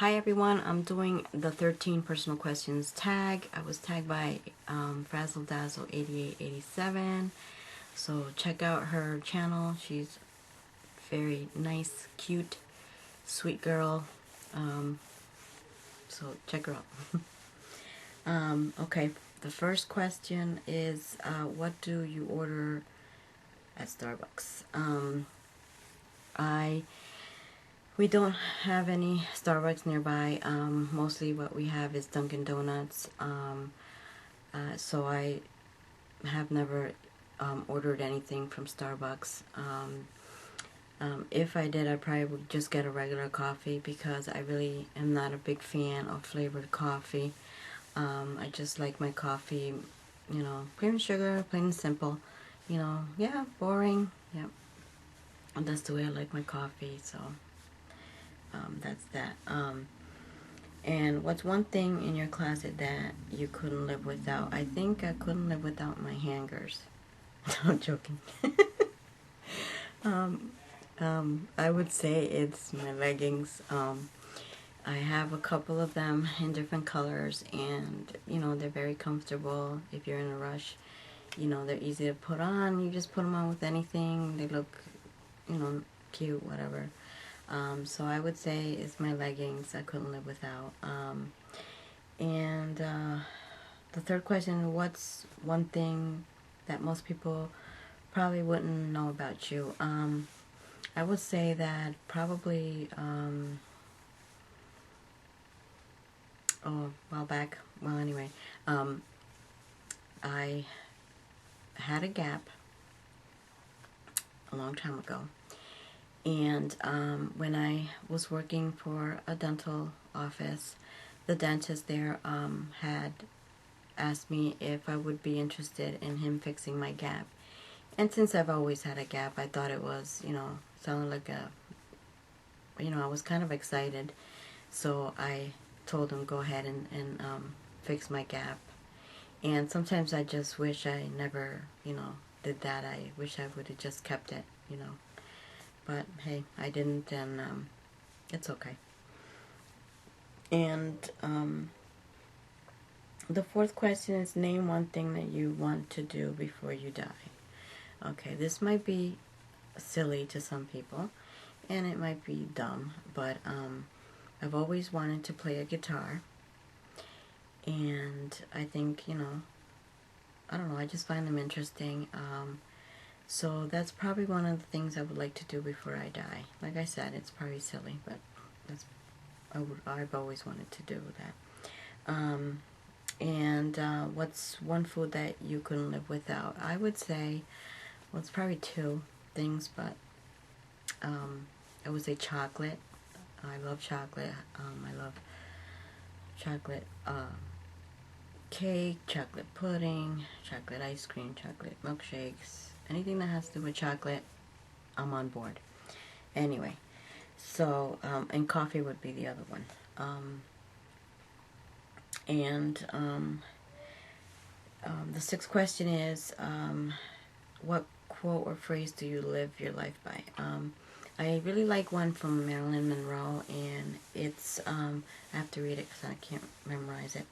Hi everyone, I'm doing the 13 personal questions tag. I was tagged by Frazzle Dazzle 8887. So check out her channel. She's very nice, cute, sweet girl. So check her out. Okay, the first question is what do you order at Starbucks? We don't have any Starbucks nearby. Mostly what we have is Dunkin' Donuts. So I have never ordered anything from Starbucks. If I did, I probably would just get a regular coffee because I really am not a big fan of flavored coffee. I just like my coffee, plain and sugar, plain and simple. Yeah, boring. Yep. And that's the way I like my coffee, so that's that. And what's one thing in your closet that you couldn't live without? I think I couldn't live without my hangers. No, I'm joking. I would say it's my leggings. I have a couple of them in different colors, and they're very comfortable. If you're in a rush, they're easy to put on. You just put them on with anything. They look, cute, whatever. So I would say it's my leggings I couldn't live without. And the third question, what's one thing that most people probably wouldn't know about you? I would say that probably, a while back, well anyway, I had a gap a long time ago. And when I was working for a dental office, the dentist there had asked me if I would be interested in him fixing my gap. And since I've always had a gap, I thought it was, sounded like I was kind of excited. So I told him go ahead and fix my gap. And sometimes I just wish I never, did that. I wish I would have just kept it, But hey, I didn't, and it's okay. And the fourth question is, name one thing that you want to do before you die. Okay, this might be silly to some people, and it might be dumb, but I've always wanted to play a guitar, and I think, I don't know, I just find them interesting. So that's probably one of the things I would like to do before I die. Like I said, it's probably silly, but I've always wanted to do that. And what's one food that you couldn't live without? I would say, well, it's probably two things, but I would say chocolate. I love chocolate. I love chocolate cake, chocolate pudding, chocolate ice cream, chocolate milkshakes. Anything that has to do with chocolate, I'm on board. Anyway, so, and coffee would be the other one. The sixth question is, what quote or phrase do you live your life by? I really like one from Marilyn Monroe, and it's, I have to read it because I can't memorize it.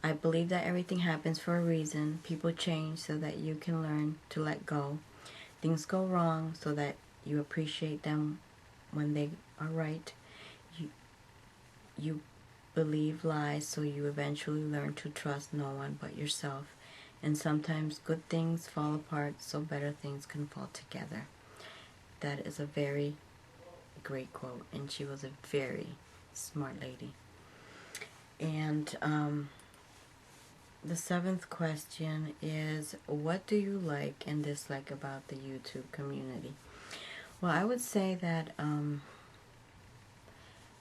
I believe that everything happens for a reason. People change so that you can learn to let go. Things go wrong so that you appreciate them when they are right. You believe lies so you eventually learn to trust no one but yourself. And sometimes good things fall apart so better things can fall together. That is a very great quote, and she was a very smart lady. And the seventh question is, what do you like and dislike about the YouTube community? Well, I would say that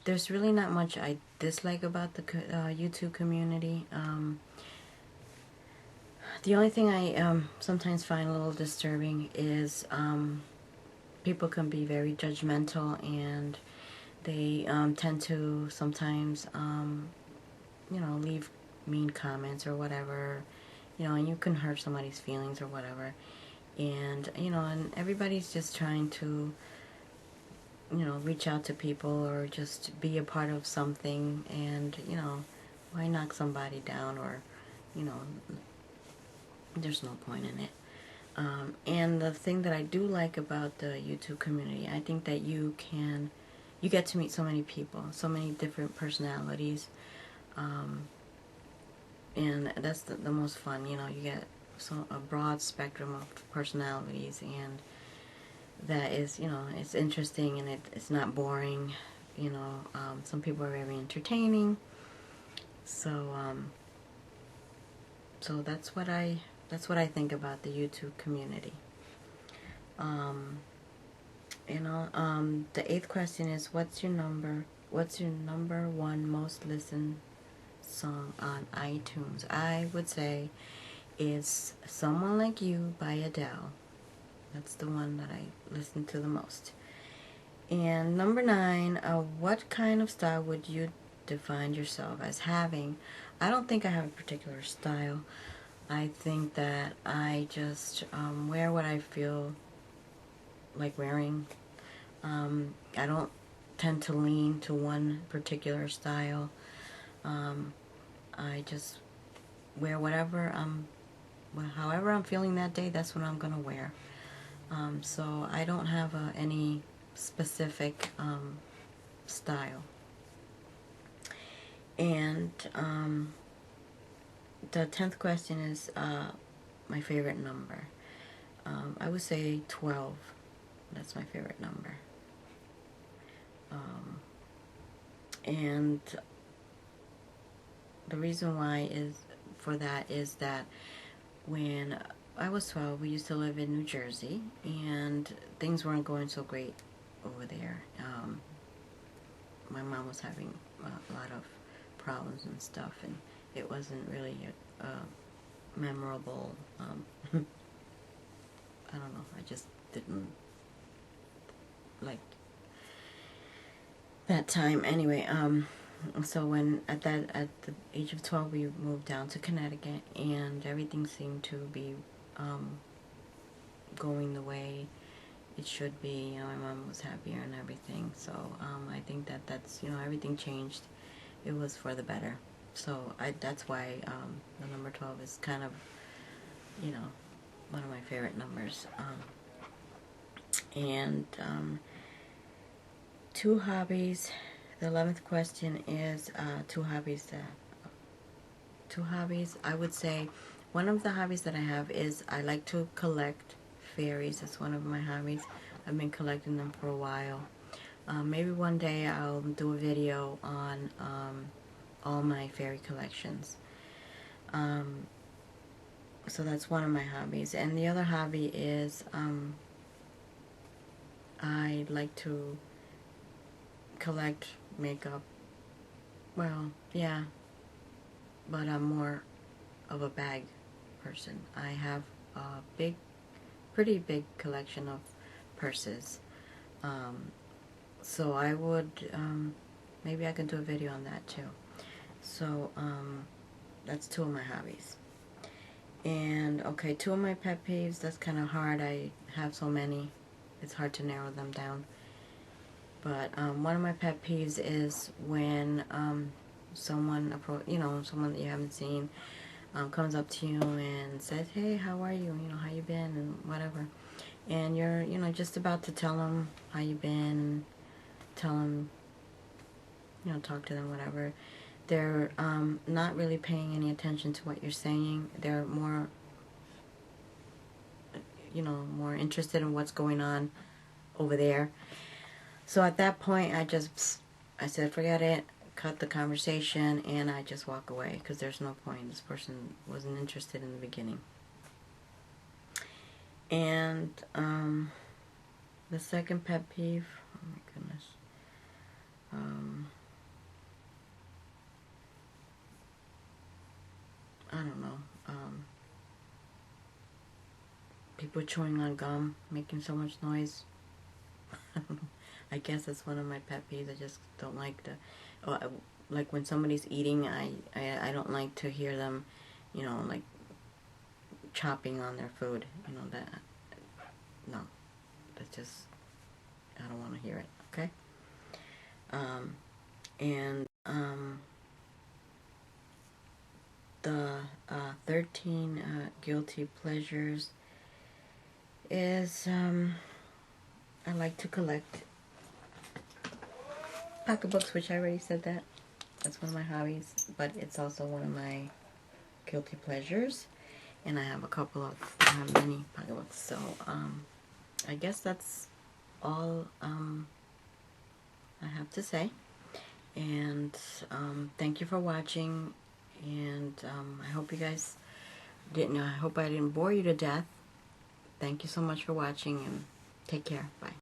there's really not much I dislike about the YouTube community. The only thing I sometimes find a little disturbing is people can be very judgmental, and they tend to sometimes, leave mean comments or whatever, and you can hurt somebody's feelings or whatever. And, and everybody's just trying to, reach out to people or just be a part of something, and, why knock somebody down, or, you know, there's no point in it. And the thing that I do like about the YouTube community, I think that you get to meet so many people, so many different personalities, and that's the most fun. You get a broad spectrum of personalities, and that is, it's interesting, and it's not boring. Some people are very entertaining, so so that's what I think about the YouTube community. The 8th question is, what's your number one most listened song on iTunes? I would say is Someone Like You by Adele. That's the one that I listen to the most. And number 9, what kind of style would you define yourself as having? I don't think I have a particular style. I think that I just wear what I feel like wearing. I don't tend to lean to one particular style. I just wear however I'm feeling that day, that's what I'm going to wear. So I don't have any specific style. And the 10th question is my favorite number. I would say 12. That's my favorite number. And the reason why is that when I was 12, we used to live in New Jersey, and things weren't going so great over there. My mom was having a lot of problems and stuff, and it wasn't really a memorable, I don't know, I just didn't like that time. Anyway, so when at the age of 12, we moved down to Connecticut, and everything seemed to be going the way it should be. My mom was happier and everything, so I think that's everything changed. It was for the better. So that's why the number 12 is kind of one of my favorite numbers. And 2 hobbies. The 11th question is 2 hobbies. 2 hobbies. I would say one of the hobbies that I have is I like to collect fairies. That's one of my hobbies. I've been collecting them for a while. Maybe one day I'll do a video on all my fairy collections. So that's one of my hobbies. And the other hobby is I like to collect makeup. Well, yeah, but I'm more of a bag person. I have a pretty big collection of purses. So I would, maybe I can do a video on that too. So that's 2 of my hobbies. And okay, 2 of my pet peeves. That's kind of hard. I have so many. It's hard to narrow them down. But one of my pet peeves is when someone someone that you haven't seen comes up to you and says, "Hey, how are you? How you been?" and whatever. And you're just about to tell them how you been, and tell them, talk to them, whatever. They're not really paying any attention to what you're saying. They're more more interested in what's going on over there. So at that point, I said, forget it, cut the conversation, and I just walk away, because there's no point. This person wasn't interested in the beginning. And the second pet peeve, oh my goodness, I don't know, people chewing on gum, making so much noise. I guess that's one of my pet peeves. I just don't like like when somebody's eating, I don't like to hear them, like chopping on their food. That's just, I don't want to hear it. Okay? And the 13 guilty pleasures is I like to collect pocketbooks, which I already said that. That's one of my hobbies, but it's also one of my guilty pleasures. And I have many pocketbooks, so I guess that's all I have to say. And thank you for watching, and I hope you guys I hope I didn't bore you to death. Thank you so much for watching, and take care. Bye.